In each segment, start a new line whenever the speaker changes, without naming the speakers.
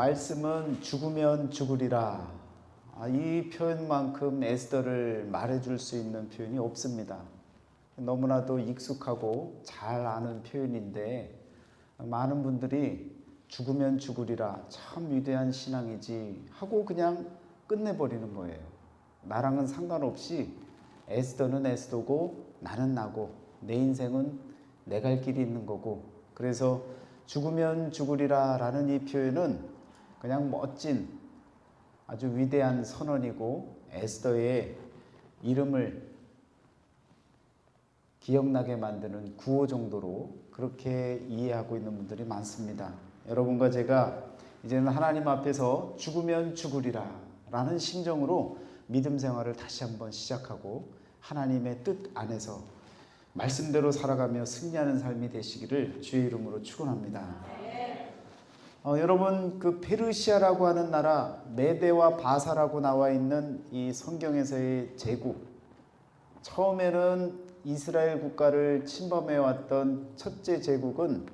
말씀은 죽으면 죽으리라. 이 표현만큼 에스더를 말해줄 수 있는 표현이 없습니다. 너무나도 익숙하고 잘 아는 표현인데 많은 분들이 죽으면 죽으리라, 참 위대한 신앙이지 하고 그냥 끝내버리는 거예요. 나랑은 상관없이 에스더는 에스더고 나는 나고 내 인생은 내 갈 길이 있는 거고, 그래서 죽으면 죽으리라 라는 이 표현은 그냥 멋진 아주 위대한 선언이고 에스더의 이름을 기억나게 만드는 구호 정도로 그렇게 이해하고 있는 분들이 많습니다. 여러분과 제가 이제는 하나님 앞에서 죽으면 죽으리라 라는 심정으로 믿음 생활을 다시 한번 시작하고 하나님의 뜻 안에서 말씀대로 살아가며 승리하는 삶이 되시기를 주의 이름으로 축원합니다. 여러분, 그 페르시아라고 하는 나라, 메대와 바사라고 나와 있는 이 성경에서의 제국, 처음에는 이스라엘 국가를 침범해 왔던 첫째 제국은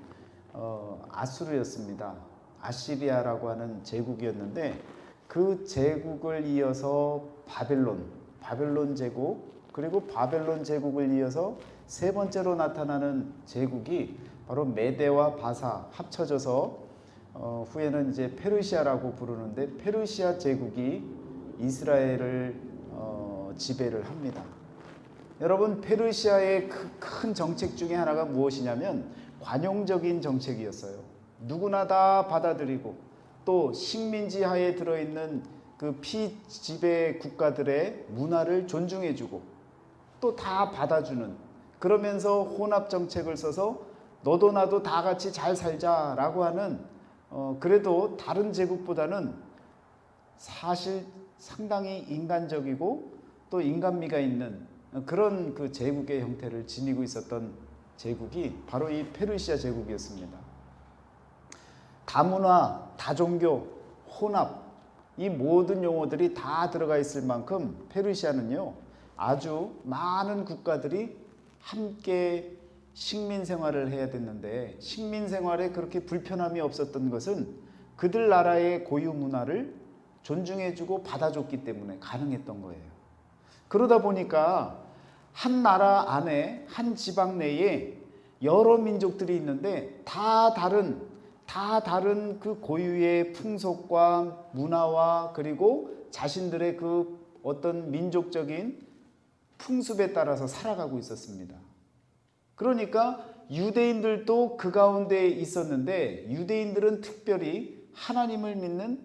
아수르였습니다. 아시리아라고 하는 제국이었는데 그 제국을 이어서 바벨론 제국, 그리고 바벨론 제국을 이어서 세 번째로 나타나는 제국이 바로 메대와 바사 합쳐져서 후에는 이제 페르시아라고 부르는데, 페르시아 제국이 이스라엘을 지배를 합니다. 여러분, 페르시아의 큰 정책 중에 하나가 무엇이냐면 관용적인 정책이었어요. 누구나 다 받아들이고 또 식민지 하에 들어있는 그 피지배 국가들의 문화를 존중해주고 또 다 받아주는, 그러면서 혼합 정책을 써서 너도 나도 다 같이 잘 살자라고 하는, 그래도 다른 제국보다는 사실 상당히 인간적이고 또 인간미가 있는 그런 그 제국의 형태를 지니고 있었던 제국이 바로 이 페르시아 제국이었습니다. 다문화, 다종교, 혼합, 이 모든 용어들이 다 들어가 있을 만큼 페르시아는요, 아주 많은 국가들이 함께 식민 생활을 해야 됐는데, 식민 생활에 그렇게 불편함이 없었던 것은 그들 나라의 고유 문화를 존중해주고 받아줬기 때문에 가능했던 거예요. 그러다 보니까 한 나라 안에, 한 지방 내에 여러 민족들이 있는데 다 다른 그 고유의 풍속과 문화와 그리고 자신들의 그 어떤 민족적인 풍습에 따라서 살아가고 있었습니다. 그러니까 유대인들도 그 가운데 있었는데, 유대인들은 특별히 하나님을 믿는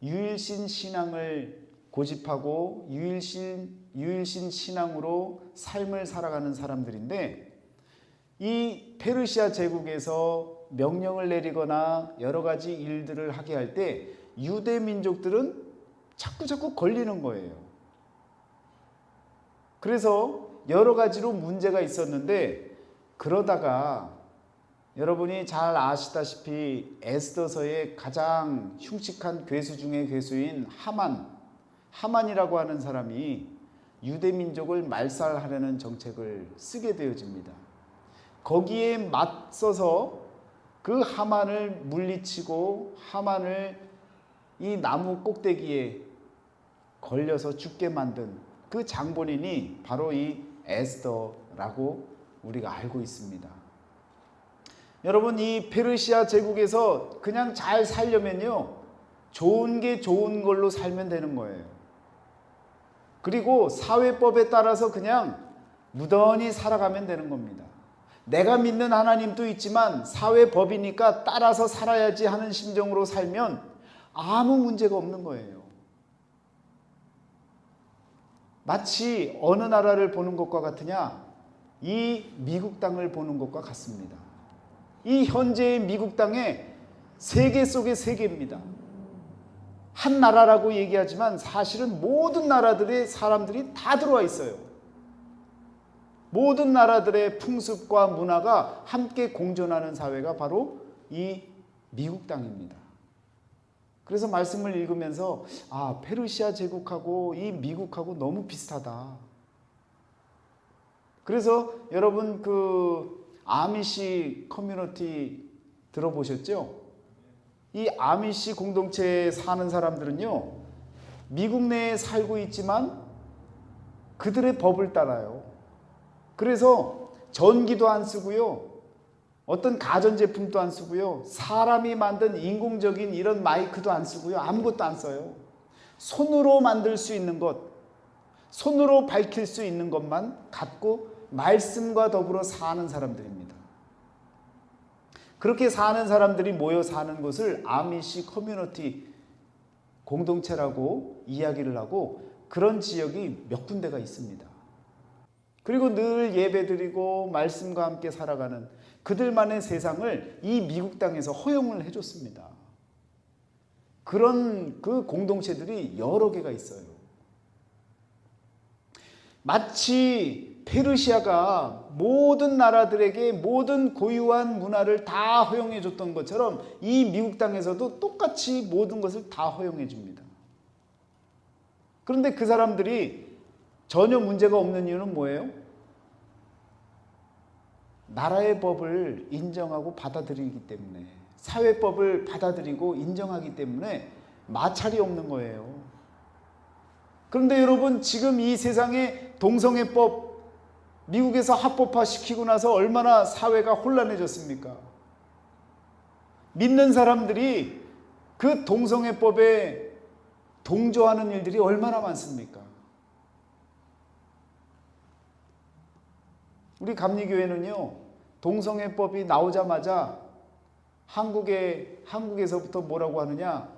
유일신 신앙을 고집하고 유일신 신앙으로 삶을 살아가는 사람들인데, 이 페르시아 제국에서 명령을 내리거나 여러 가지 일들을 하게 할 때 유대 민족들은 자꾸 걸리는 거예요. 그래서 여러 가지로 문제가 있었는데, 그러다가 여러분이 잘 아시다시피 에스더서의 가장 흉측한 괴수 중의 괴수인 하만이라고 하는 사람이 유대 민족을 말살하려는 정책을 쓰게 되어집니다. 거기에 맞서서 그 하만을 물리치고 하만을 이 나무 꼭대기에 걸려서 죽게 만든 그 장본인이 바로 이 에스더라고 우리가 알고 있습니다. 여러분, 이 페르시아 제국에서 그냥 잘 살려면요, 좋은 게 좋은 걸로 살면 되는 거예요. 그리고 사회법에 따라서 그냥 무던히 살아가면 되는 겁니다. 내가 믿는 하나님도 있지만 사회법이니까 따라서 살아야지 하는 심정으로 살면 아무 문제가 없는 거예요. 마치 어느 나라를 보는 것과 같으냐? 이 미국 땅을 보는 것과 같습니다. 이 현재의 미국 땅에 세계 속의 세계입니다. 한 나라라고 얘기하지만 사실은 모든 나라들의 사람들이 다 들어와 있어요. 모든 나라들의 풍습과 문화가 함께 공존하는 사회가 바로 이 미국 땅입니다. 그래서 말씀을 읽으면서 페르시아 제국하고 이 미국하고 너무 비슷하다. 그래서 여러분, 그 아미시 커뮤니티 들어보셨죠? 이 아미시 공동체에 사는 사람들은요, 미국 내에 살고 있지만 그들의 법을 따라요. 그래서 전기도 안 쓰고요, 어떤 가전제품도 안 쓰고요, 사람이 만든 인공적인 이런 마이크도 안 쓰고요, 아무것도 안 써요. 손으로 만들 수 있는 것, 손으로 밝힐 수 있는 것만 갖고 말씀과 더불어 사는 사람들입니다. 그렇게 사는 사람들이 모여 사는 곳을 아미시 커뮤니티 공동체라고 이야기를 하고, 그런 지역이 몇 군데가 있습니다. 그리고 늘 예배드리고 말씀과 함께 살아가는 그들만의 세상을 이 미국 땅에서 허용을 해줬습니다. 그런 그 공동체들이 여러 개가 있어요. 마치 페르시아가 모든 나라들에게 모든 고유한 문화를 다 허용해 줬던 것처럼 이 미국 땅에서도 똑같이 모든 것을 다 허용해 줍니다. 그런데 그 사람들이 전혀 문제가 없는 이유는 뭐예요? 나라의 법을 인정하고 받아들이기 때문에, 사회법을 받아들이고 인정하기 때문에 마찰이 없는 거예요. 그런데 여러분, 지금 이 세상에 동성애법 미국에서 합법화 시키고 나서 얼마나 사회가 혼란해졌습니까? 믿는 사람들이 그 동성애법에 동조하는 일들이 얼마나 많습니까? 우리 감리교회는요, 동성애법이 나오자마자 한국에서부터 뭐라고 하느냐,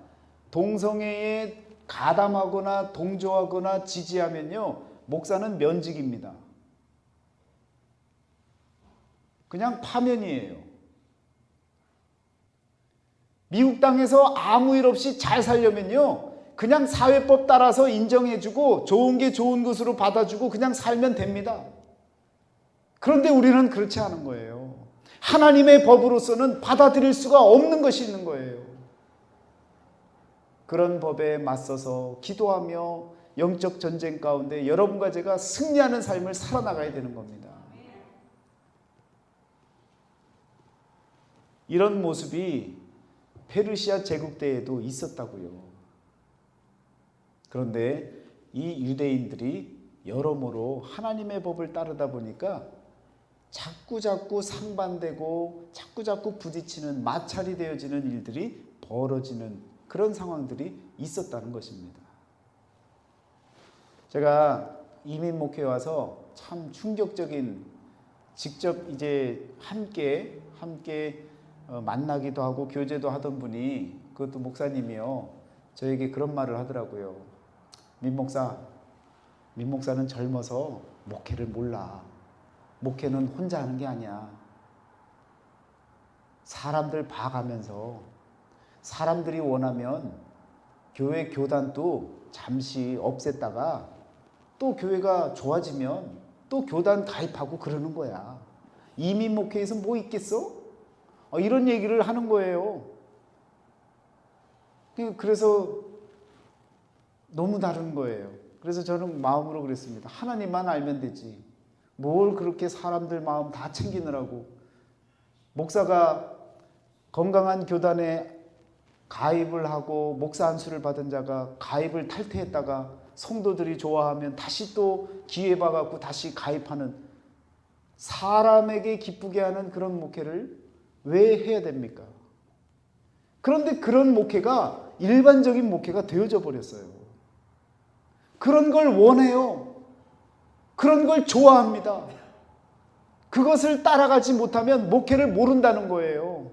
동성애에 가담하거나 동조하거나 지지하면요, 목사는 면직입니다. 그냥 파면이에요. 미국 땅에서 아무 일 없이 잘 살려면요, 그냥 사회법 따라서 인정해주고 좋은 게 좋은 것으로 받아주고 그냥 살면 됩니다. 그런데 우리는 그렇지 않은 거예요. 하나님의 법으로서는 받아들일 수가 없는 것이 있는 거예요. 그런 법에 맞서서 기도하며 영적 전쟁 가운데 여러분과 제가 승리하는 삶을 살아나가야 되는 겁니다. 이런 모습이 페르시아 제국 때에도 있었다고요. 그런데 이 유대인들이 여러모로 하나님의 법을 따르다 보니까 자꾸 상반되고 자꾸 부딪히는, 마찰이 되어지는 일들이 벌어지는 그런 상황들이 있었다는 것입니다. 제가 이민 목회에 와서 참 충격적인, 직접 이제 함께 만나기도 하고 교제도 하던 분이, 그것도 목사님이요, 저에게 그런 말을 하더라고요. 민 목사는 젊어서 목회를 몰라. 목회는 혼자 하는 게 아니야. 사람들 봐가면서, 사람들이 원하면 교회 교단도 잠시 없앴다가 또 교회가 좋아지면 또 교단 가입하고 그러는 거야. 이민 목회에서 뭐 있겠어? 이런 얘기를 하는 거예요. 그래서 너무 다른 거예요. 그래서 저는 마음으로 그랬습니다. 하나님만 알면 되지. 뭘 그렇게 사람들 마음 다 챙기느라고. 목사가 건강한 교단에 가입을 하고 목사 안수를 받은 자가 가입을 탈퇴했다가 성도들이 좋아하면 다시 또 기회 봐갖고 다시 가입하는, 사람에게 기쁘게 하는 그런 목회를 왜 해야 됩니까? 그런데 그런 목회가 일반적인 목회가 되어져 버렸어요. 그런 걸 원해요. 그런 걸 좋아합니다. 그것을 따라가지 못하면 목회를 모른다는 거예요.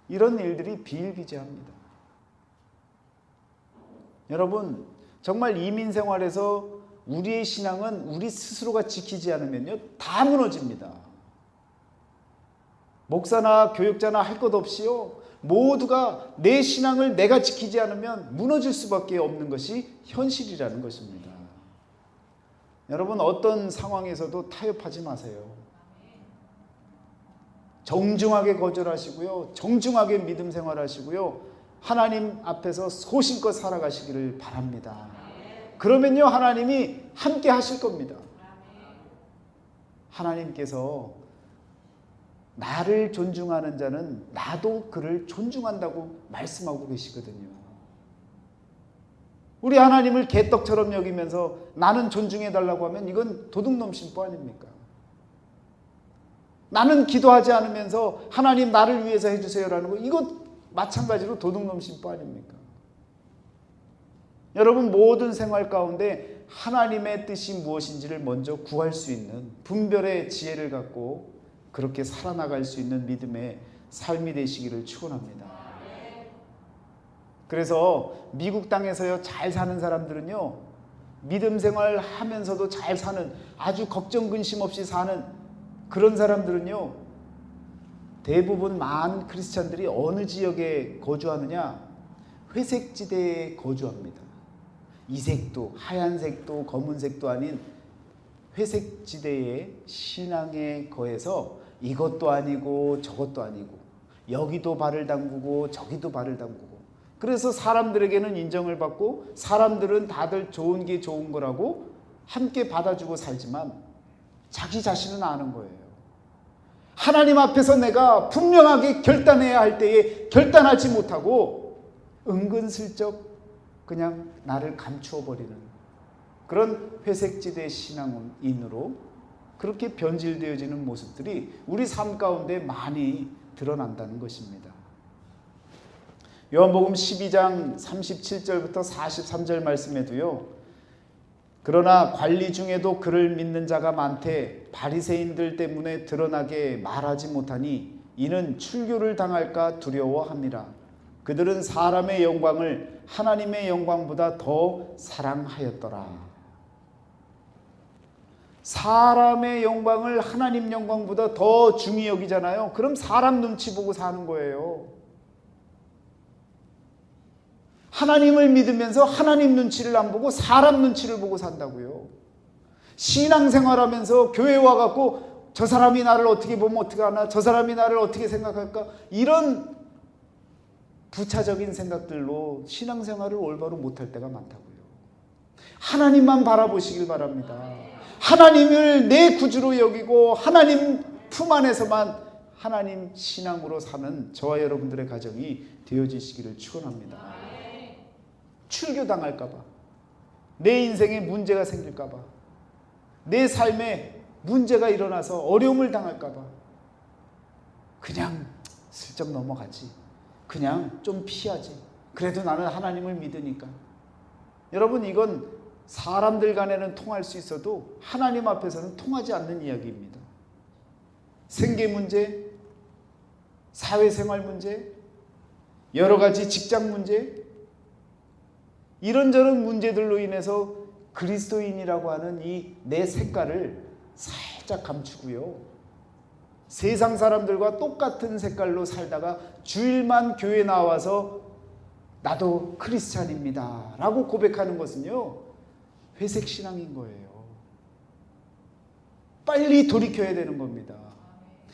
이런 일들이 비일비재합니다. 여러분, 정말 이민 생활에서 우리의 신앙은 우리 스스로가 지키지 않으면요, 다 무너집니다. 목사나 교육자나 할 것 없이요, 모두가 내 신앙을 내가 지키지 않으면 무너질 수밖에 없는 것이 현실이라는 것입니다. 여러분, 어떤 상황에서도 타협하지 마세요. 정중하게 거절하시고요, 정중하게 믿음 생활하시고요, 하나님 앞에서 소신껏 살아가시기를 바랍니다. 그러면요, 하나님이 함께 하실 겁니다. 하나님께서 나를 존중하는 자는 나도 그를 존중한다고 말씀하고 계시거든요. 우리 하나님을 개떡처럼 여기면서 나는 존중해달라고 하면 이건 도둑놈 신부 아닙니까? 나는 기도하지 않으면서 하나님 나를 위해서 해주세요라는 거, 이거 마찬가지로 도둑놈 신부 아닙니까? 여러분, 모든 생활 가운데 하나님의 뜻이 무엇인지를 먼저 구할 수 있는 분별의 지혜를 갖고 그렇게 살아나갈 수 있는 믿음의 삶이 되시기를 축원합니다. 그래서 미국 땅에서요 잘 사는 사람들은요, 믿음 생활 하면서도 잘 사는, 아주 걱정 근심 없이 사는 그런 사람들은요, 대부분 많은 크리스찬들이 어느 지역에 거주하느냐? 회색지대에 거주합니다. 이색도 하얀색도 검은색도 아닌 회색지대의 신앙에 거해서 이것도 아니고 저것도 아니고, 여기도 발을 담그고 저기도 발을 담그고, 그래서 사람들에게는 인정을 받고 사람들은 다들 좋은 게 좋은 거라고 함께 받아주고 살지만 자기 자신은 아는 거예요. 하나님 앞에서 내가 분명하게 결단해야 할 때에 결단하지 못하고 은근슬쩍 그냥 나를 감추어 버리는 그런 회색지대 신앙인으로 그렇게 변질되어지는 모습들이 우리 삶 가운데 많이 드러난다는 것입니다. 요한복음 12장 37절부터 43절 말씀에도요, 그러나 관리 중에도 그를 믿는 자가 많되 바리새인들 때문에 드러나게 말하지 못하니 이는 출교를 당할까 두려워함이라. 그들은 사람의 영광을 하나님의 영광보다 더 사랑하였더라. 사람의 영광을 하나님 영광보다 더 중히 여기잖아요. 그럼 사람 눈치 보고 사는 거예요. 하나님을 믿으면서 하나님 눈치를 안 보고 사람 눈치를 보고 산다고요. 신앙생활하면서 교회 와갖고 저 사람이 나를 어떻게 보면 어떻게 하나, 저 사람이 나를 어떻게 생각할까, 이런 부차적인 생각들로 신앙생활을 올바로 못할 때가 많다고요. 하나님만 바라보시길 바랍니다. 하나님을 내 구주로 여기고 하나님 품 안에서만 하나님 신앙으로 사는 저와 여러분들의 가정이 되어지시기를 축원합니다. 출교당할까 봐, 내 인생에 문제가 생길까 봐, 내 삶에 문제가 일어나서 어려움을 당할까 봐 그냥 슬쩍 넘어가지, 그냥 좀 피하지, 그래도 나는 하나님을 믿으니까. 여러분, 이건 사람들 간에는 통할 수 있어도 하나님 앞에서는 통하지 않는 이야기입니다. 생계 문제, 사회생활 문제, 여러 가지 직장 문제, 이런저런 문제들로 인해서 그리스도인이라고 하는 이 내 색깔을 살짝 감추고요, 세상 사람들과 똑같은 색깔로 살다가 주일만 교회 나와서 나도 크리스찬입니다 라고 고백하는 것은요, 회색 신앙인 거예요. 빨리 돌이켜야 되는 겁니다.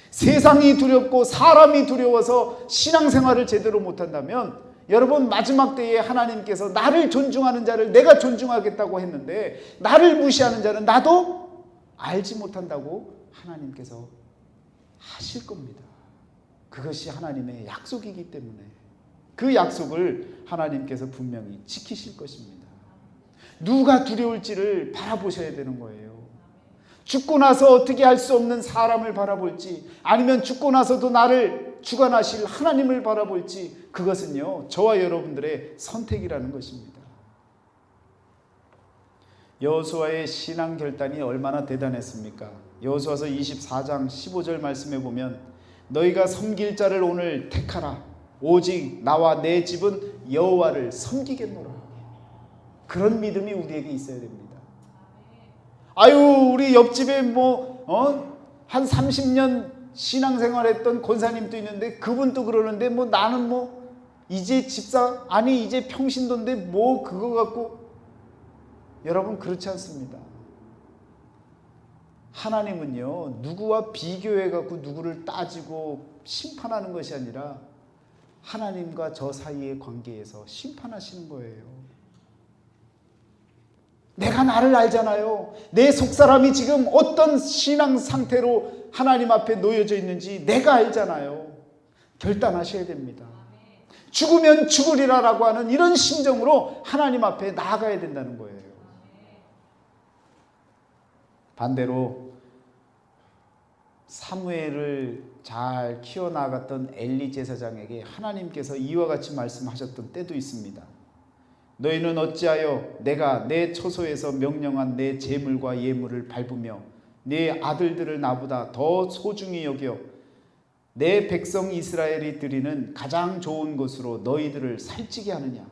세상이 두렵고 사람이 두려워서 신앙생활을 제대로 못한다면 여러분, 마지막 때에 하나님께서 나를 존중하는 자를 내가 존중하겠다고 했는데 나를 무시하는 자는 나도 알지 못한다고 하나님께서 하실 겁니다. 그것이 하나님의 약속이기 때문에 그 약속을 하나님께서 분명히 지키실 것입니다. 누가 두려울지를 바라보셔야 되는 거예요. 죽고 나서 어떻게 할 수 없는 사람을 바라볼지, 아니면 죽고 나서도 나를 주관하실 하나님을 바라볼지, 그것은요 저와 여러분들의 선택이라는 것입니다. 여호수아의 신앙 결단이 얼마나 대단했습니까? 여호수아서 24장 15절 말씀에 보면 너희가 섬길 자를 오늘 택하라. 오직 나와 내 집은 여호와를 섬기겠노라. 그런 믿음이 우리에게 있어야 됩니다. 아유, 우리 옆집에 한 30년 신앙생활했던 권사님도 있는데 그분도 그러는데 나는 이제 집사, 아니 이제 평신도인데 그거 갖고. 여러분, 그렇지 않습니다. 하나님은요 누구와 비교해 갖고 누구를 따지고 심판하는 것이 아니라 하나님과 저 사이의 관계에서 심판하시는 거예요. 내가 나를 알잖아요. 내 속사람이 지금 어떤 신앙 상태로 하나님 앞에 놓여져 있는지 내가 알잖아요. 결단하셔야 됩니다. 죽으면 죽으리라라고 하는 이런 심정으로 하나님 앞에 나아가야 된다는 거예요. 반대로 사무엘을 잘 키워나갔던 엘리 제사장에게 하나님께서 이와 같이 말씀하셨던 때도 있습니다. 너희는 어찌하여 내가 내 처소에서 명령한 내 제물과 예물을 밟으며 내 아들들을 나보다 더 소중히 여겨 내 백성 이스라엘이 드리는 가장 좋은 것으로 너희들을 살찌게 하느냐.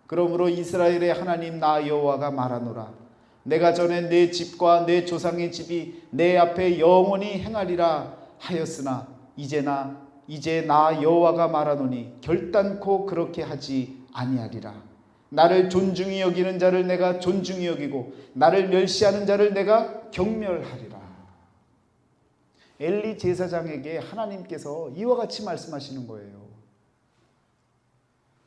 그러므로 이스라엘의 하나님 나 여호와가 말하노라. 내가 전에 내 집과 내 조상의 집이 내 앞에 영원히 행하리라 하였으나 이제 나 여호와가 말하노니 결단코 그렇게 하지 아니하리라. 나를 존중히 여기는 자를 내가 존중히 여기고 나를 멸시하는 자를 내가 경멸하리라. 엘리 제사장에게 하나님께서 이와 같이 말씀하시는 거예요.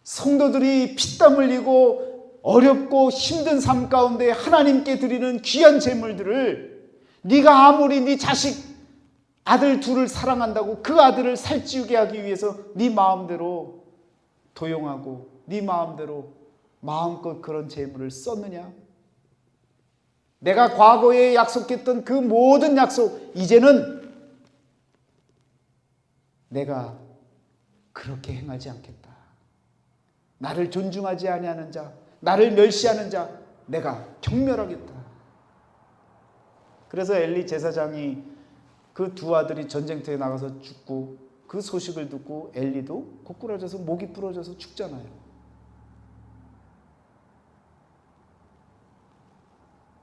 성도들이 피땀 흘리고 어렵고 힘든 삶 가운데 하나님께 드리는 귀한 제물들을 네가 아무리 네 자식 아들 둘을 사랑한다고 그 아들을 살찌우게 하기 위해서 네 마음대로 도용하고 네 마음대로 마음껏 그런 제물을 썼느냐? 내가 과거에 약속했던 그 모든 약속, 이제는 내가 그렇게 행하지 않겠다. 나를 존중하지 아니하는 자, 나를 멸시하는 자, 내가 경멸하겠다. 그래서 엘리 제사장이 그 두 아들이 전쟁터에 나가서 죽고 그 소식을 듣고 엘리도 고꾸라져서 목이 부러져서 죽잖아요.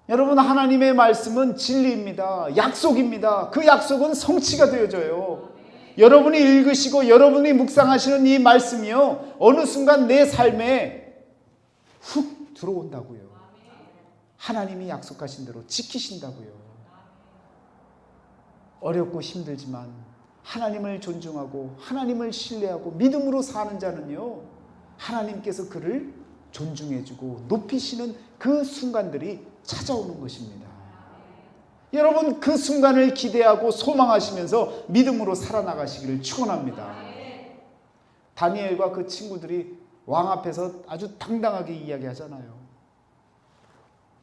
여러분, 하나님의 말씀은 진리입니다. 약속입니다. 그 약속은 성취가 되어져요. 여러분이 읽으시고 여러분이 묵상하시는 이 말씀이요, 어느 순간 내 삶에 훅 들어온다고요. 하나님이 약속하신 대로 지키신다고요. 어렵고 힘들지만 하나님을 존중하고 하나님을 신뢰하고 믿음으로 사는 자는요, 하나님께서 그를 존중해주고 높이시는 그 순간들이 찾아오는 것입니다. 여러분, 그 순간을 기대하고 소망하시면서 믿음으로 살아나가시기를 축원합니다. 다니엘과 그 친구들이 왕 앞에서 아주 당당하게 이야기하잖아요.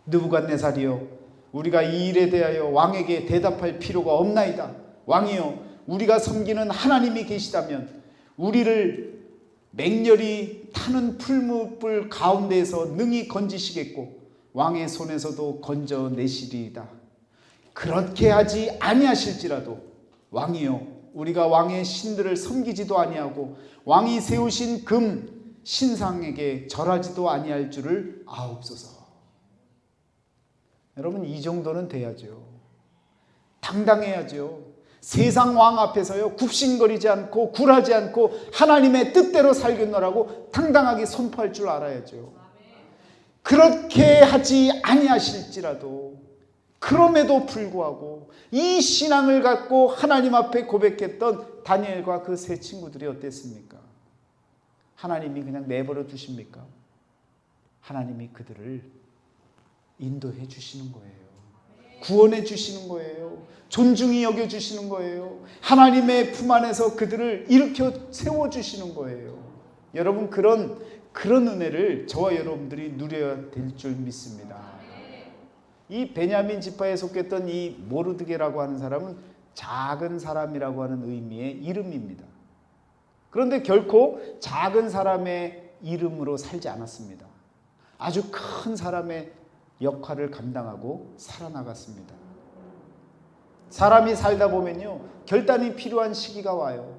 느부갓네살이여, 우리가 이 일에 대하여 왕에게 대답할 필요가 없나이다. 왕이여, 우리가 섬기는 하나님이 계시다면 우리를 맹렬히 타는 풀무불 가운데에서 능히 건지시겠고 왕의 손에서도 건져내시리이다. 그렇게 하지 아니하실지라도 왕이여, 우리가 왕의 신들을 섬기지도 아니하고 왕이 세우신 금 신상에게 절하지도 아니할 줄을 아옵소서. 여러분, 이 정도는 돼야죠. 당당해야죠. 세상 왕 앞에서요, 굽신거리지 않고 굴하지 않고 하나님의 뜻대로 살겠노라고 당당하게 선포할 줄 알아야죠. 그렇게 하지 아니하실지라도, 그럼에도 불구하고 이 신앙을 갖고 하나님 앞에 고백했던 다니엘과 그 세 친구들이 어땠습니까? 하나님이 그냥 내버려 두십니까? 하나님이 그들을 인도해 주시는 거예요. 구원해 주시는 거예요. 존중히 여겨 주시는 거예요. 하나님의 품 안에서 그들을 일으켜 세워 주시는 거예요. 여러분, 그런 은혜를 저와 여러분들이 누려야 될 줄 믿습니다. 이 베냐민 지파에 속했던 이 모르드게라고 하는 사람은 작은 사람이라고 하는 의미의 이름입니다. 그런데 결코 작은 사람의 이름으로 살지 않았습니다. 아주 큰 사람의 역할을 감당하고 살아나갔습니다. 사람이 살다 보면요, 결단이 필요한 시기가 와요.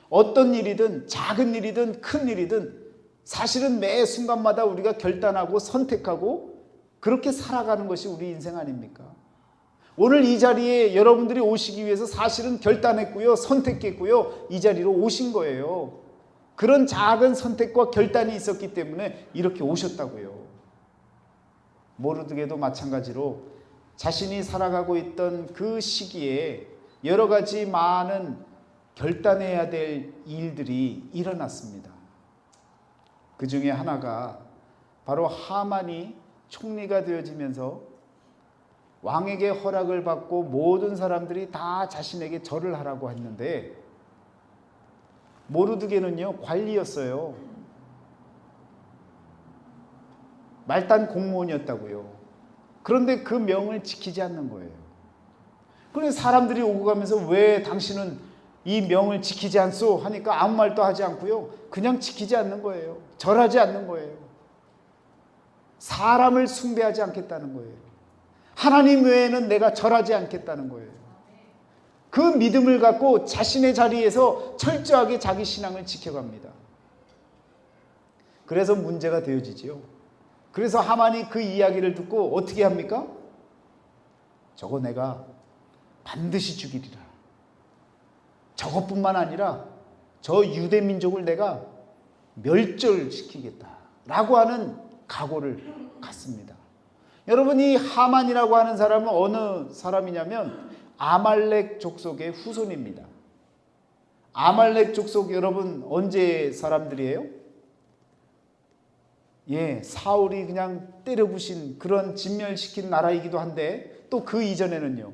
어떤 일이든 작은 일이든 큰 일이든 사실은 매 순간마다 우리가 결단하고 선택하고 그렇게 살아가는 것이 우리 인생 아닙니까? 오늘 이 자리에 여러분들이 오시기 위해서 사실은 결단했고요, 선택했고요, 이 자리로 오신 거예요. 그런 작은 선택과 결단이 있었기 때문에 이렇게 오셨다고요. 모르드게도 마찬가지로 자신이 살아가고 있던 그 시기에 여러 가지 많은 결단해야 될 일들이 일어났습니다. 그 중에 하나가 바로 하만이 총리가 되어지면서 왕에게 허락을 받고 모든 사람들이 다 자신에게 절을 하라고 했는데 모르드게는요 관리였어요. 말단 공무원이었다고요. 그런데 그 명을 지키지 않는 거예요. 그래서 사람들이 오고 가면서 왜 당신은 이 명을 지키지 않소? 하니까 아무 말도 하지 않고요. 그냥 지키지 않는 거예요. 절하지 않는 거예요. 사람을 숭배하지 않겠다는 거예요. 하나님 외에는 내가 절하지 않겠다는 거예요. 그 믿음을 갖고 자신의 자리에서 철저하게 자기 신앙을 지켜갑니다. 그래서 문제가 되어지지요. 그래서 하만이 그 이야기를 듣고 어떻게 합니까? 저거 내가 반드시 죽이리라. 저것뿐만 아니라 저 유대 민족을 내가 멸절시키겠다 라고 하는 각오를 갖습니다. 여러분, 이 하만이라고 하는 사람은 어느 사람이냐면 아말렉 족속의 후손입니다. 아말렉 족속 여러분 언제 사람들이에요? 사울이 그냥 때려부신 그런 진멸시킨 나라이기도 한데 또 그 이전에는요.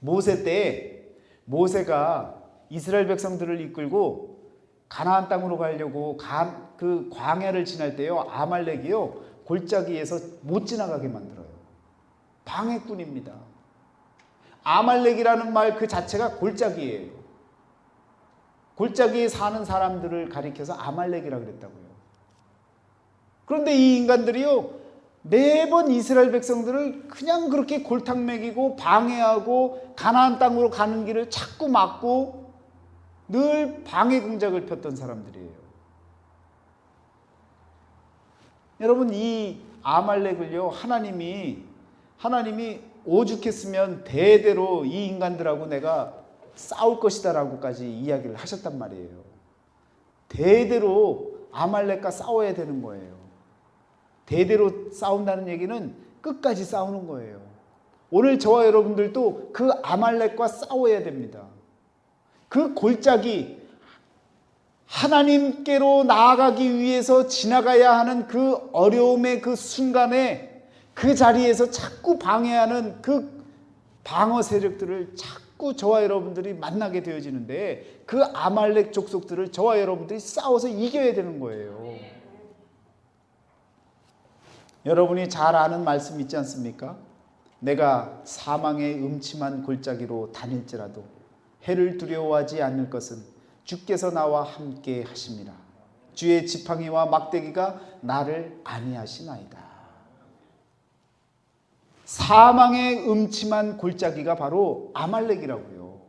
모세 때 모세가 이스라엘 백성들을 이끌고 가나안 땅으로 가려고 그 광야를 지날 때요. 아말렉이요. 골짜기에서 못 지나가게 만들어요. 방해꾼입니다. 아말렉이라는 말 그 자체가 골짜기예요. 골짜기에 사는 사람들을 가리켜서 아말렉이라고 그랬다고요. 그런데 이 인간들이요. 매번 이스라엘 백성들을 그냥 그렇게 골탕 먹이고 방해하고 가나안 땅으로 가는 길을 자꾸 막고 늘 방해 공작을 폈던 사람들이에요. 여러분, 이 아말렉을요. 하나님이 오죽했으면 대대로 이 인간들하고 내가 싸울 것이다 라고까지 이야기를 하셨단 말이에요. 대대로 아말렉과 싸워야 되는 거예요. 대대로 싸운다는 얘기는 끝까지 싸우는 거예요. 오늘 저와 여러분들도 그 아말렉과 싸워야 됩니다. 그 골짜기, 하나님께로 나아가기 위해서 지나가야 하는 그 어려움의 그 순간에 그 자리에서 자꾸 방해하는 그 방어 세력들을 자꾸 저와 여러분들이 만나게 되어지는데 그 아말렉 족속들을 저와 여러분들이 싸워서 이겨야 되는 거예요. 여러분이 잘 아는 말씀 있지 않습니까? 내가 사망의 음침한 골짜기로 다닐지라도 해를 두려워하지 않을 것은 주께서 나와 함께 하심이라. 주의 지팡이와 막대기가 나를 안위하시나이다. 사망의 음침한 골짜기가 바로 아말렉이라고요.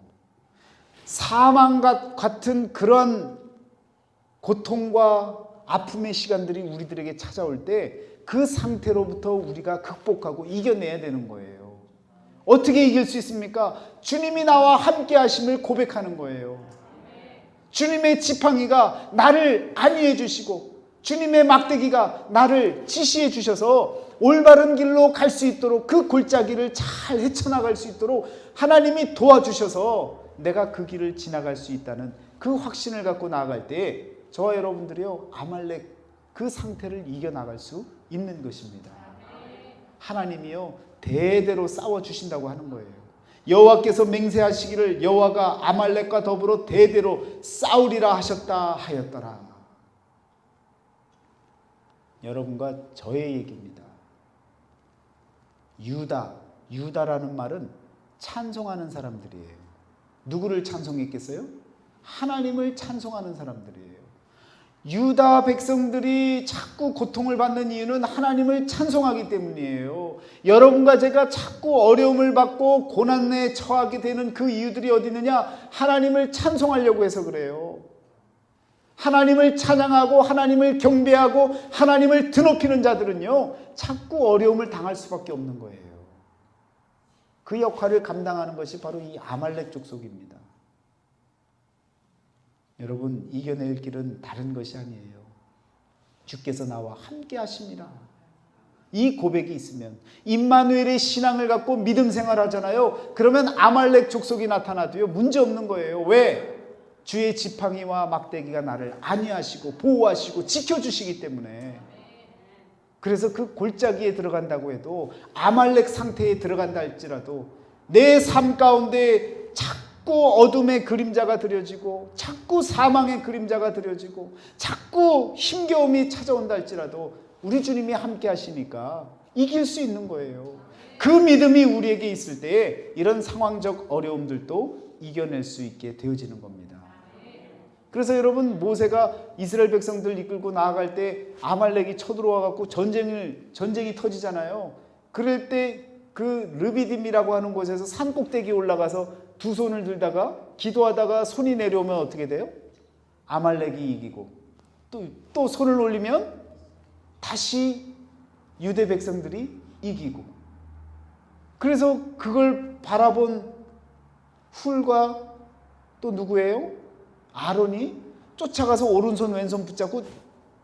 사망과 같은 그런 고통과 아픔의 시간들이 우리들에게 찾아올 때 그 상태로부터 우리가 극복하고 이겨내야 되는 거예요. 어떻게 이길 수 있습니까? 주님이 나와 함께 하심을 고백하는 거예요. 주님의 지팡이가 나를 안위해 주시고 주님의 막대기가 나를 지시해 주셔서 올바른 길로 갈 수 있도록 그 골짜기를 잘 헤쳐나갈 수 있도록 하나님이 도와주셔서 내가 그 길을 지나갈 수 있다는 그 확신을 갖고 나아갈 때 저와 여러분들이요 아말렉 그 상태를 이겨나갈 수 있는 것입니다. 하나님이요 대대로 싸워주신다고 하는 거예요. 여호와께서 맹세하시기를 여호와가 아말렉과 더불어 대대로 싸우리라 하셨다 하였더라. 여러분과 저의 얘기입니다. 유다라는 말은 찬송하는 사람들이에요. 누구를 찬송했겠어요? 하나님을 찬송하는 사람들이에요. 유다 백성들이 자꾸 고통을 받는 이유는 하나님을 찬송하기 때문이에요. 여러분과 제가 자꾸 어려움을 받고 고난에 처하게 되는 그 이유들이 어디 있느냐? 하나님을 찬송하려고 해서 그래요. 하나님을 찬양하고 하나님을 경배하고 하나님을 드높이는 자들은요 자꾸 어려움을 당할 수밖에 없는 거예요. 그 역할을 감당하는 것이 바로 이 아말렉 족속입니다. 여러분, 이겨낼 길은 다른 것이 아니에요. 주께서 나와 함께 하십니다. 이 고백이 있으면 임마누엘의 신앙을 갖고 믿음 생활하잖아요. 그러면 아말렉 족속이 나타나도요 문제 없는 거예요. 왜? 주의 지팡이와 막대기가 나를 안위하시고 보호하시고 지켜주시기 때문에. 그래서 그 골짜기에 들어간다고 해도, 아말렉 상태에 들어간다 할지라도 내 삶 가운데 자꾸 어둠의 그림자가 드려지고, 자꾸 사망의 그림자가 드려지고, 자꾸 힘겨움이 찾아온다 할지라도 우리 주님이 함께 하시니까 이길 수 있는 거예요. 그 믿음이 우리에게 있을 때에 이런 상황적 어려움들도 이겨낼 수 있게 되어지는 겁니다. 그래서 여러분, 모세가 이스라엘 백성들 이끌고 나아갈 때 아말렉이 쳐들어와 갖고 전쟁이 터지잖아요. 그럴 때 그 르비딤이라고 하는 곳에서 산 꼭대기에 올라가서 두 손을 들다가 기도하다가 손이 내려오면 어떻게 돼요? 아말렉이 이기고, 또 손을 올리면 다시 유대 백성들이 이기고. 그래서 그걸 바라본 훌과 또 누구예요? 아론이 쫓아가서 오른손 왼손 붙잡고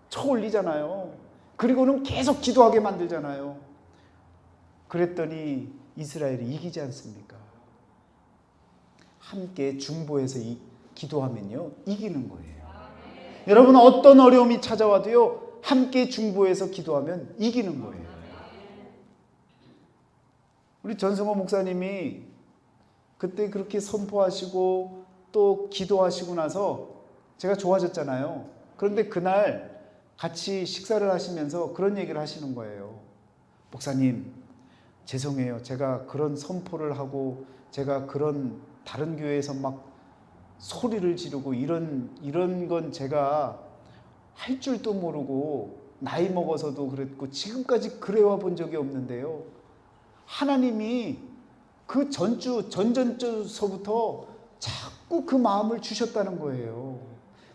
쳐 올리잖아요. 그리고는 계속 기도하게 만들잖아요. 그랬더니 이스라엘이 이기지 않습니까? 함께 중보해서 기도하면요, 이기는 거예요. 여러분, 어떤 어려움이 찾아와도요, 함께 중보해서 기도하면 이기는 거예요. 우리 전승호 목사님이 그때 그렇게 선포하시고 또 기도하시고 나서 제가 좋아졌잖아요. 그런데 그날 같이 식사를 하시면서 그런 얘기를 하시는 거예요. 목사님, 죄송해요. 제가 그런 선포를 하고 제가 그런 다른 교회에서 막 소리를 지르고 이런 건 제가 할 줄도 모르고 나이 먹어서도 그랬고 지금까지 그래와 본 적이 없는데요. 하나님이 그 전전주서부터 자꾸 그 마음을 주셨다는 거예요.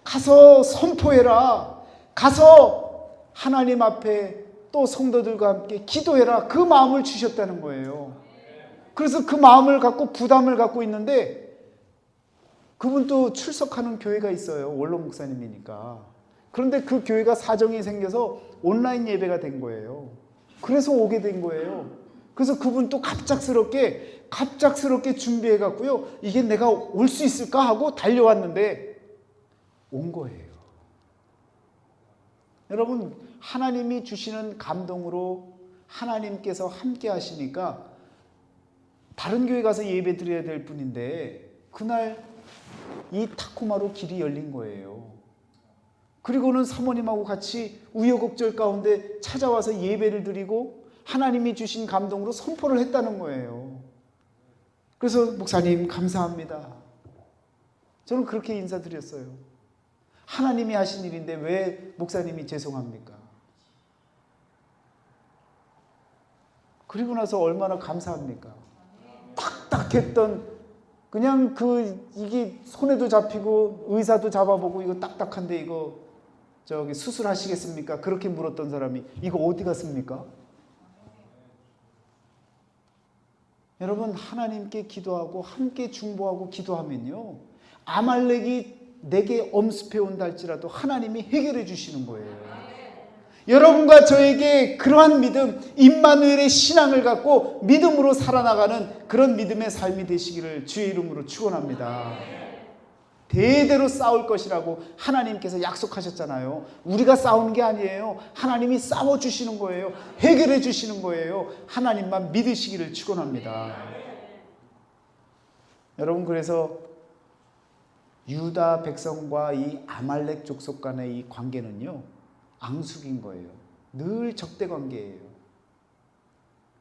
가서 선포해라. 가서 하나님 앞에 또 성도들과 함께 기도해라. 그 마음을 주셨다는 거예요. 그래서 그 마음을 갖고 부담을 갖고 있는데, 그분도 출석하는 교회가 있어요. 원로 목사님이니까. 그런데 그 교회가 사정이 생겨서 온라인 예배가 된 거예요. 그래서 오게 된 거예요. 그래서 그분도 갑작스럽게 준비해 갖고요, 이게 내가 올 수 있을까 하고 달려왔는데 온 거예요. 여러분, 하나님이 주시는 감동으로 하나님께서 함께 하시니까 다른 교회 가서 예배 드려야 될 뿐인데 그날 이 타코마로 길이 열린 거예요. 그리고는 사모님하고 같이 우여곡절 가운데 찾아와서 예배를 드리고 하나님이 주신 감동으로 선포를 했다는 거예요. 그래서 목사님 감사합니다. 저는 그렇게 인사드렸어요. 하나님이 하신 일인데 왜 목사님이 죄송합니까? 그리고 나서 얼마나 감사합니까? 딱딱했던, 그냥 이게 손에도 잡히고 의사도 잡아보고 이거 딱딱한데 이거 수술하시겠습니까? 그렇게 물었던 사람이 이거 어디 갔습니까? 여러분, 하나님께 기도하고 함께 중보하고 기도하면요, 아말렉이 내게 엄습해 온다 할지라도 하나님이 해결해 주시는 거예요. 여러분과 저에게 그러한 믿음, 임마누엘의 신앙을 갖고 믿음으로 살아나가는 그런 믿음의 삶이 되시기를 주의 이름으로 축원합니다. 대대로 싸울 것이라고 하나님께서 약속하셨잖아요. 우리가 싸우는 게 아니에요. 하나님이 싸워주시는 거예요. 해결해 주시는 거예요. 하나님만 믿으시기를 축원합니다. 여러분, 그래서 유다 백성과 이 아말렉 족속 간의 이 관계는요, 앙숙인 거예요. 늘 적대 관계예요.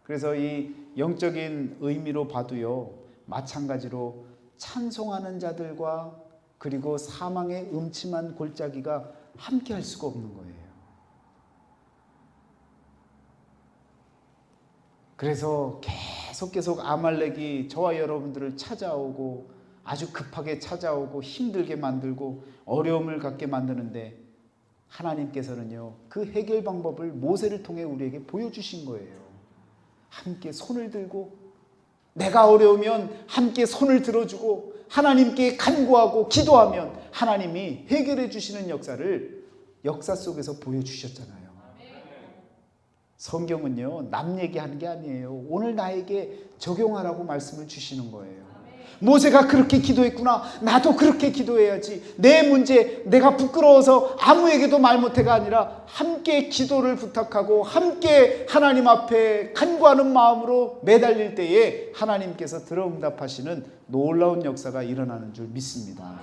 그래서 이 영적인 의미로 봐도요, 마찬가지로 찬송하는 자들과 그리고 사망의 음침한 골짜기가 함께 할 수가 없는 거예요. 그래서 계속 아말렉이 저와 여러분들을 찾아오고 아주 급하게 찾아오고 힘들게 만들고 어려움을 갖게 만드는데, 하나님께서는요, 그 해결 방법을 모세를 통해 우리에게 보여주신 거예요. 함께 손을 들고, 내가 어려우면 함께 손을 들어주고 하나님께 간구하고 기도하면 하나님이 해결해 주시는 역사 속에서 보여주셨잖아요. 성경은요, 남 얘기하는 게 아니에요. 오늘 나에게 적용하라고 말씀을 주시는 거예요. 모세가 그렇게 기도했구나. 나도 그렇게 기도해야지. 내 문제, 내가 부끄러워서 아무에게도 말 못해가 아니라 함께 기도를 부탁하고 함께 하나님 앞에 간구하는 마음으로 매달릴 때에 하나님께서 들어응답하시는 놀라운 역사가 일어나는 줄 믿습니다.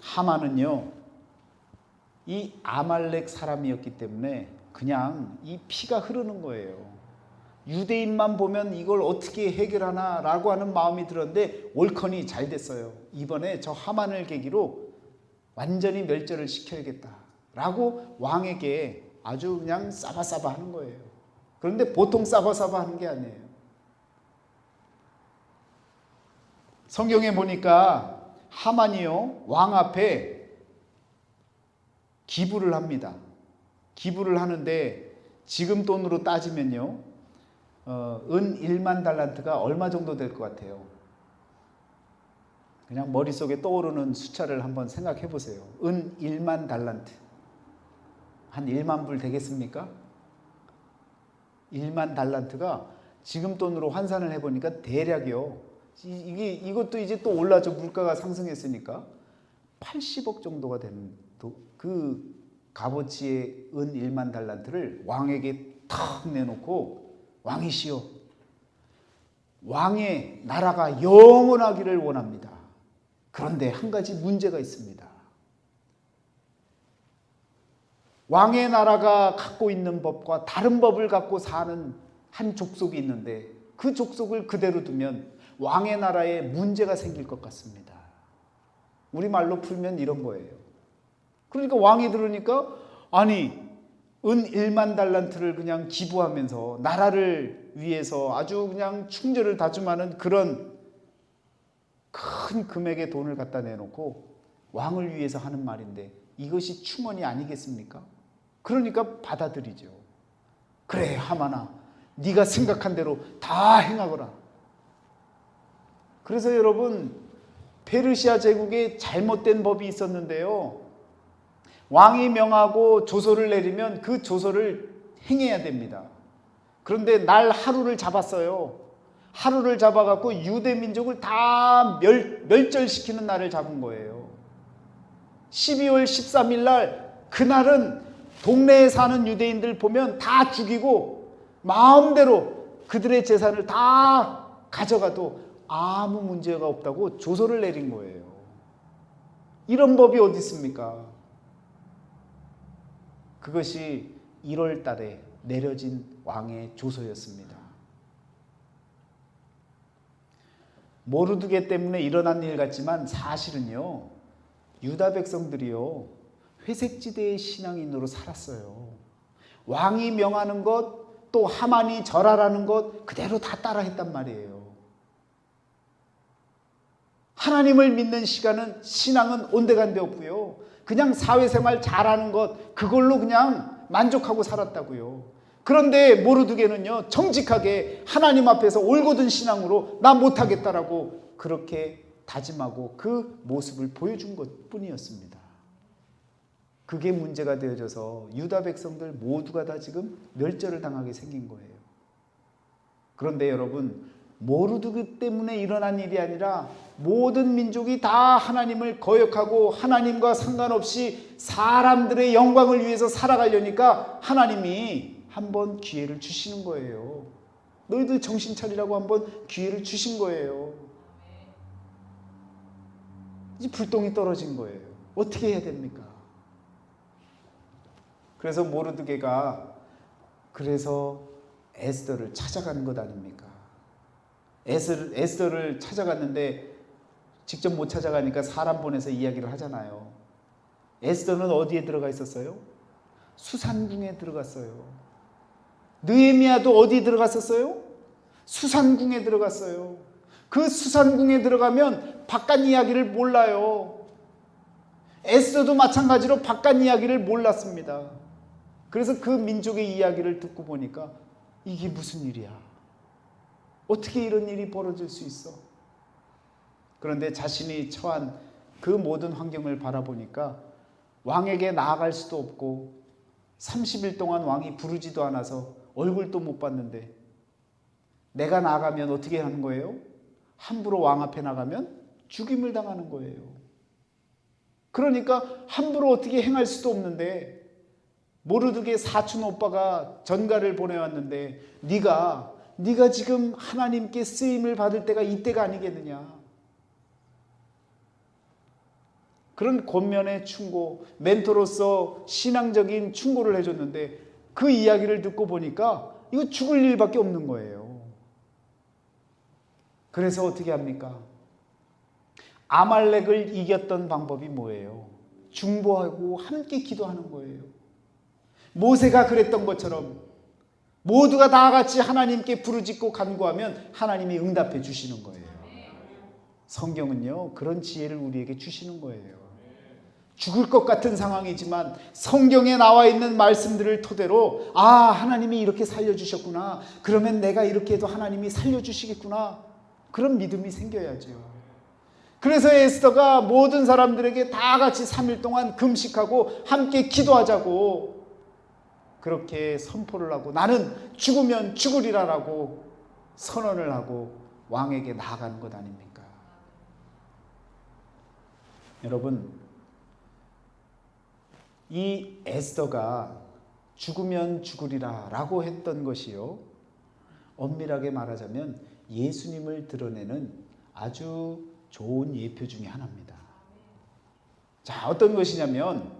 하만은요, 이 아말렉 사람이었기 때문에 그냥 이 피가 흐르는 거예요. 유대인만 보면 이걸 어떻게 해결하나 라고 하는 마음이 들었는데 옳거니 잘 됐어요. 이번에 저 하만을 계기로 완전히 멸절을 시켜야겠다 라고 왕에게 아주 그냥 싸바싸바 하는 거예요. 그런데 보통 싸바싸바 하는 게 아니에요. 성경에 보니까 하만이요, 왕 앞에 기부를 합니다. 기부를 하는데 지금 돈으로 따지면요, 은 1만 달란트가 얼마 정도 될 것 같아요? 그냥 머릿속에 떠오르는 숫자를 한번 생각해 보세요. 은 1만 달란트. 한 1만 불 되겠습니까? 1만 달란트가 지금 돈으로 환산을 해보니까 대략이요. 이것도 이제 또 올라죠. 물가가 상승했으니까. 80억 정도가 되는 그 값어치의 은 1만 달란트를 왕에게 탁 내놓고 왕이시여, 왕의 나라가 영원하기를 원합니다. 그런데 한 가지 문제가 있습니다. 왕의 나라가 갖고 있는 법과 다른 법을 갖고 사는 한 족속이 있는데 그 족속을 그대로 두면 왕의 나라에 문제가 생길 것 같습니다. 우리말로 풀면 이런 거예요. 그러니까 왕이 들으니까 아니 은 1만 달란트를 그냥 기부하면서 나라를 위해서 아주 그냥 충절을 다짐하는 그런 큰 금액의 돈을 갖다 내놓고 왕을 위해서 하는 말인데 이것이 충언이 아니겠습니까? 그러니까 받아들이죠. 그래 하만아, 네가 생각한 대로 다 행하거라. 그래서 여러분, 페르시아 제국에 잘못된 법이 있었는데요, 왕이 명하고 조서를 내리면 그 조서를 행해야 됩니다. 그런데 날 하루를 잡았어요. 하루를 잡아갖고 유대 민족을 다 멸절시키는 날을 잡은 거예요. 12월 13일 날, 그날은 동네에 사는 유대인들 보면 다 죽이고 마음대로 그들의 재산을 다 가져가도 아무 문제가 없다고 조서를 내린 거예요. 이런 법이 어디 있습니까? 그것이 1월 달에 내려진 왕의 조서였습니다. 모르드게 때문에 일어난 일 같지만 사실은요, 유다 백성들이요, 회색지대의 신앙인으로 살았어요. 왕이 명하는 것, 또 하만이 절하라는 것 그대로 다 따라했단 말이에요. 하나님을 믿는 신앙은 온데간데 없고요, 그냥 사회생활 잘하는 것 그걸로 그냥 만족하고 살았다고요. 그런데 모르드게는요, 정직하게 하나님 앞에서 올곧은 신앙으로 나 못하겠다라고 그렇게 다짐하고 그 모습을 보여준 것 뿐이었습니다. 그게 문제가 되어져서 유다 백성들 모두가 다 지금 멸절을 당하게 생긴 거예요. 그런데 여러분, 모르드게 때문에 일어난 일이 아니라 모든 민족이 다 하나님을 거역하고 하나님과 상관없이 사람들의 영광을 위해서 살아가려니까 하나님이 한번 기회를 주시는 거예요. 너희들 정신 차리라고 한번 기회를 주신 거예요. 이제 불똥이 떨어진 거예요. 어떻게 해야 됩니까? 그래서 모르드게가 그래서 에스더를 찾아가는 것 아닙니까? 에스더를 찾아갔는데 직접 못 찾아가니까 사람 보내서 이야기를 하잖아요. 에스더는 어디에 들어가 있었어요? 수산궁에 들어갔어요. 느헤미야도 어디 들어갔었어요? 수산궁에 들어갔어요. 그 수산궁에 들어가면 바깥 이야기를 몰라요. 에스더도 마찬가지로 바깥 이야기를 몰랐습니다. 그래서 그 민족의 이야기를 듣고 보니까 이게 무슨 일이야? 어떻게 이런 일이 벌어질 수 있어? 그런데 자신이 처한 그 모든 환경을 바라보니까 왕에게 나아갈 수도 없고 30일 동안 왕이 부르지도 않아서 얼굴도 못 봤는데 내가 나가면 어떻게 하는 거예요? 함부로 왕 앞에 나가면 죽임을 당하는 거예요. 그러니까 함부로 어떻게 행할 수도 없는데 모르드게 사촌 오빠가 전가를 보내왔는데 네가 지금 하나님께 쓰임을 받을 때가 이때가 아니겠느냐. 그런 권면의 충고, 멘토로서 신앙적인 충고를 해줬는데 그 이야기를 듣고 보니까 이거 죽을 일밖에 없는 거예요. 그래서 어떻게 합니까? 아말렉을 이겼던 방법이 뭐예요? 중보하고 함께 기도하는 거예요. 모세가 그랬던 것처럼 모두가 다 같이 하나님께 부르짖고 간구하면 하나님이 응답해 주시는 거예요. 성경은요, 그런 지혜를 우리에게 주시는 거예요. 죽을 것 같은 상황이지만 성경에 나와 있는 말씀들을 토대로 하나님이 이렇게 살려주셨구나. 그러면 내가 이렇게 해도 하나님이 살려주시겠구나. 그런 믿음이 생겨야죠. 그래서 에스더가 모든 사람들에게 다 같이 3일 동안 금식하고 함께 기도하자고 그렇게 선포를 하고 나는 죽으면 죽으리라라고 선언을 하고 왕에게 나아가는 것 아닙니까? 여러분, 이 에스더가 죽으면 죽으리라 라고 했던 것이요, 엄밀하게 말하자면 예수님을 드러내는 아주 좋은 예표 중에 하나입니다. 자, 어떤 것이냐면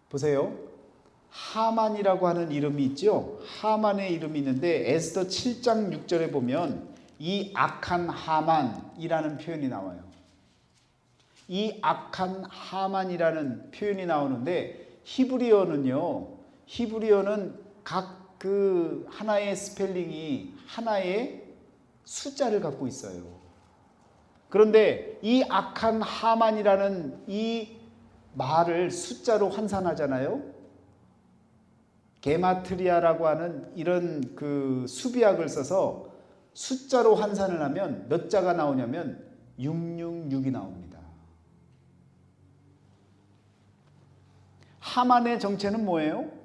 보세요. 하만이라고 하는 이름이 있죠. 하만의 이름이 있는데 에스더 7장 6절에 보면 이 악한 하만이라는 표현이 나와요. 이 악한 하만이라는 표현이 나오는데 히브리어는 각 그 하나의 스펠링이 하나의 숫자를 갖고 있어요. 그런데 이 악한 하만이라는 이 말을 숫자로 환산하잖아요. 게마트리아라고 하는 이런 그 수비학을 써서 숫자로 환산을 하면 몇 자가 나오냐면 666이 나옵니다. 하만의 정체는 뭐예요?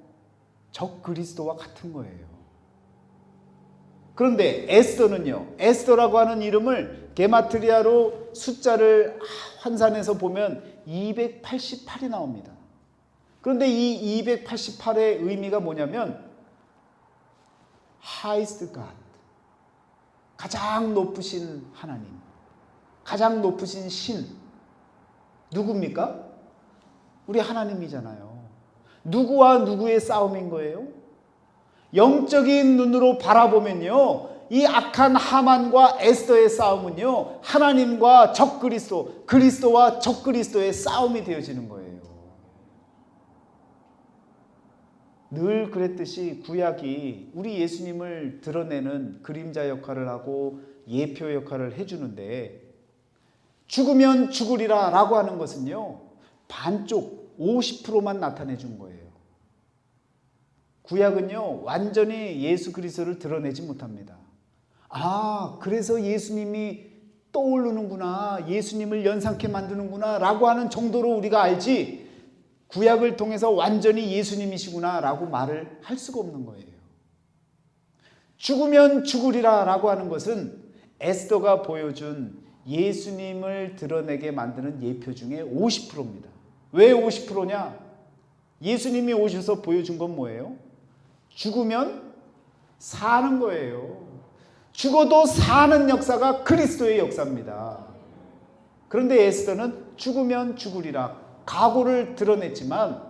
적 그리스도와 같은 거예요. 그런데 에스더는요, 에스더라고 하는 이름을 게마트리아로 숫자를 환산해서 보면 288이 나옵니다. 그런데 이 288의 의미가 뭐냐면 highest God, 가장 높으신 하나님, 가장 높으신 신. 누굽니까? 우리 하나님이잖아요. 누구와 누구의 싸움인 거예요? 영적인 눈으로 바라보면요, 이 악한 하만과 에스더의 싸움은요, 하나님과 적 그리스도, 그리스도와 적 그리스도의 싸움이 되어지는 거예요. 늘 그랬듯이 구약이 우리 예수님을 드러내는 그림자 역할을 하고 예표 역할을 해주는데, 죽으면 죽으리라 라고 하는 것은요, 반쪽 50%만 나타내 준 거예요. 구약은요, 완전히 예수 그리스도를 드러내지 못합니다. 그래서 예수님이 떠오르는구나, 예수님을 연상케 만드는구나 라고 하는 정도로 우리가 알지, 구약을 통해서 완전히 예수님이시구나 라고 말을 할 수가 없는 거예요. 죽으면 죽으리라 라고 하는 것은 에스더가 보여준 예수님을 드러내게 만드는 예표 중에 50%입니다. 왜 50%냐? 예수님이 오셔서 보여준 건 뭐예요? 죽으면 사는 거예요. 죽어도 사는 역사가 그리스도의 역사입니다. 그런데 에스더는 죽으면 죽으리라 각오를 드러냈지만,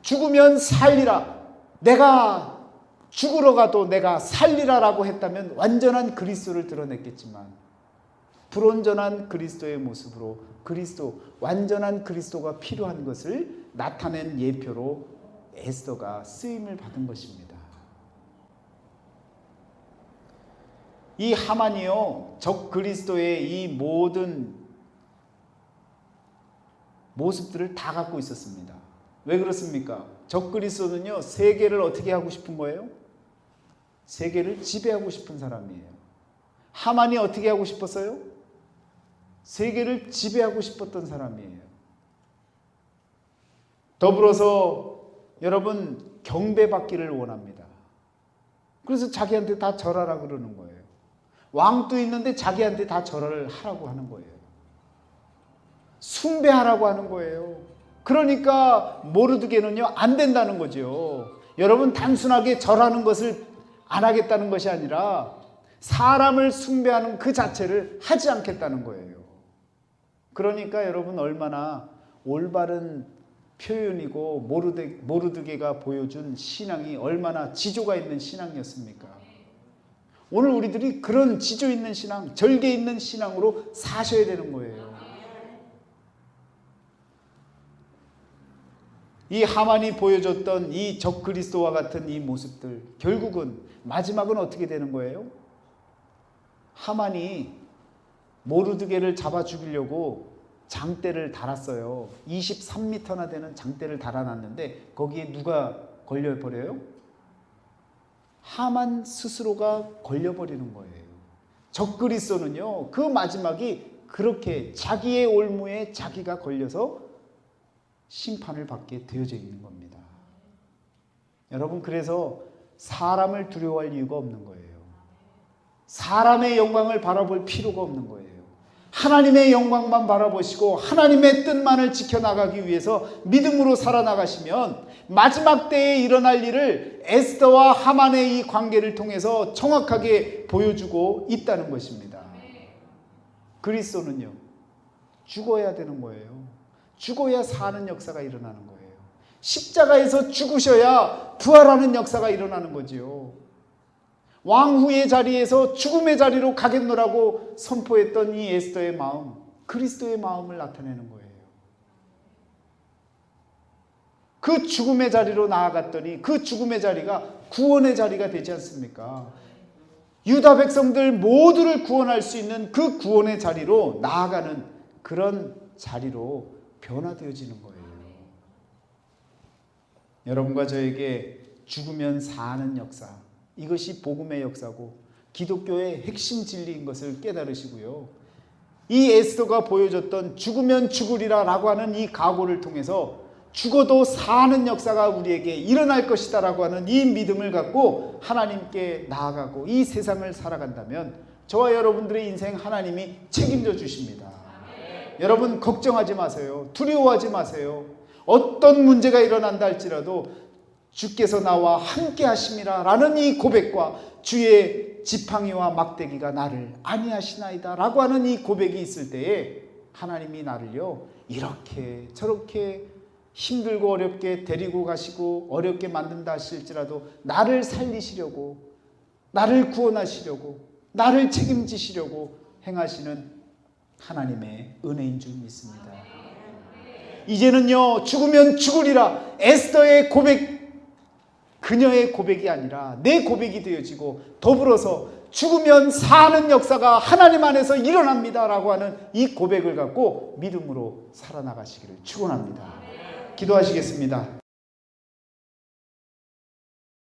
죽으면 살리라, 내가 죽으러 가도 내가 살리라 라고 했다면 완전한 그리스도를 드러냈겠지만, 불온전한 그리스도의 모습으로 그리스도, 완전한 그리스도가 필요한 것을 나타낸 예표로 에스더가 쓰임을 받은 것입니다. 이 하만이요, 적 그리스도의 이 모든 모습들을 다 갖고 있었습니다. 왜 그렇습니까? 적 그리스도는요, 세계를 어떻게 하고 싶은 거예요? 세계를 지배하고 싶은 사람이에요. 하만이 어떻게 하고 싶었어요? 세계를 지배하고 싶었던 사람이에요. 더불어서 여러분, 경배받기를 원합니다. 그래서 자기한테 다 절하라 그러는 거예요. 왕도 있는데 자기한테 다 절을 하라고 하는 거예요. 숭배하라고 하는 거예요. 그러니까 모르드게는요, 안 된다는 거죠. 여러분, 단순하게 절하는 것을 안 하겠다는 것이 아니라 사람을 숭배하는 그 자체를 하지 않겠다는 거예요. 그러니까 여러분, 얼마나 올바른 표현이고 모르드게가 보여준 신앙이 얼마나 지조가 있는 신앙이었습니까? 오늘 우리들이 그런 지조 있는 신앙, 절개 있는 신앙으로 사셔야 되는 거예요. 이 하만이 보여줬던 이 적그리스도와 같은 이 모습들, 결국은 마지막은 어떻게 되는 거예요? 하만이 모르드게를 잡아 죽이려고 장대를 달았어요. 23m나 되는 장대를 달아놨는데 거기에 누가 걸려버려요? 하만 스스로가 걸려버리는 거예요. 적그리스도는요, 그 마지막이 그렇게 자기의 올무에 자기가 걸려서 심판을 받게 되어져 있는 겁니다. 여러분, 그래서 사람을 두려워할 이유가 없는 거예요. 사람의 영광을 바라볼 필요가 없는 거예요. 하나님의 영광만 바라보시고 하나님의 뜻만을 지켜나가기 위해서 믿음으로 살아나가시면 마지막 때에 일어날 일을 에스더와 하만의 이 관계를 통해서 정확하게 보여주고 있다는 것입니다. 그리스도는요, 죽어야 되는 거예요. 죽어야 사는 역사가 일어나는 거예요. 십자가에서 죽으셔야 부활하는 역사가 일어나는 거지요. 왕후의 자리에서 죽음의 자리로 가겠노라고 선포했던 이 에스더의 마음, 그리스도의 마음을 나타내는 거예요. 그 죽음의 자리로 나아갔더니 그 죽음의 자리가 구원의 자리가 되지 않습니까? 유다 백성들 모두를 구원할 수 있는 그 구원의 자리로 나아가는 그런 자리로 변화되어지는 거예요. 여러분과 저에게 죽으면 사는 역사, 이것이 복음의 역사고 기독교의 핵심 진리인 것을 깨달으시고요. 이 에스더가 보여줬던 죽으면 죽으리라 라고 하는 이 각오를 통해서 죽어도 사는 역사가 우리에게 일어날 것이다 라고 하는 이 믿음을 갖고 하나님께 나아가고 이 세상을 살아간다면 저와 여러분들의 인생 하나님이 책임져 주십니다. 여러분, 걱정하지 마세요. 두려워하지 마세요. 어떤 문제가 일어난다 할지라도 주께서 나와 함께 하심이라 라는 이 고백과 주의 지팡이와 막대기가 나를 안위하시나이다 라고 하는 이 고백이 있을 때에 하나님이 나를요, 이렇게 저렇게 힘들고 어렵게 데리고 가시고 어렵게 만든다 하실지라도 나를 살리시려고, 나를 구원하시려고, 나를 책임지시려고 행하시는 하나님의 은혜인 줄 믿습니다. 이제는요, 죽으면 죽으리라 에스더의 고백, 그녀의 고백이 아니라 내 고백이 되어지고 더불어서 죽으면 사는 역사가 하나님 안에서 일어납니다 라고 하는 이 고백을 갖고 믿음으로 살아나가시기를 축원합니다. 기도하시겠습니다.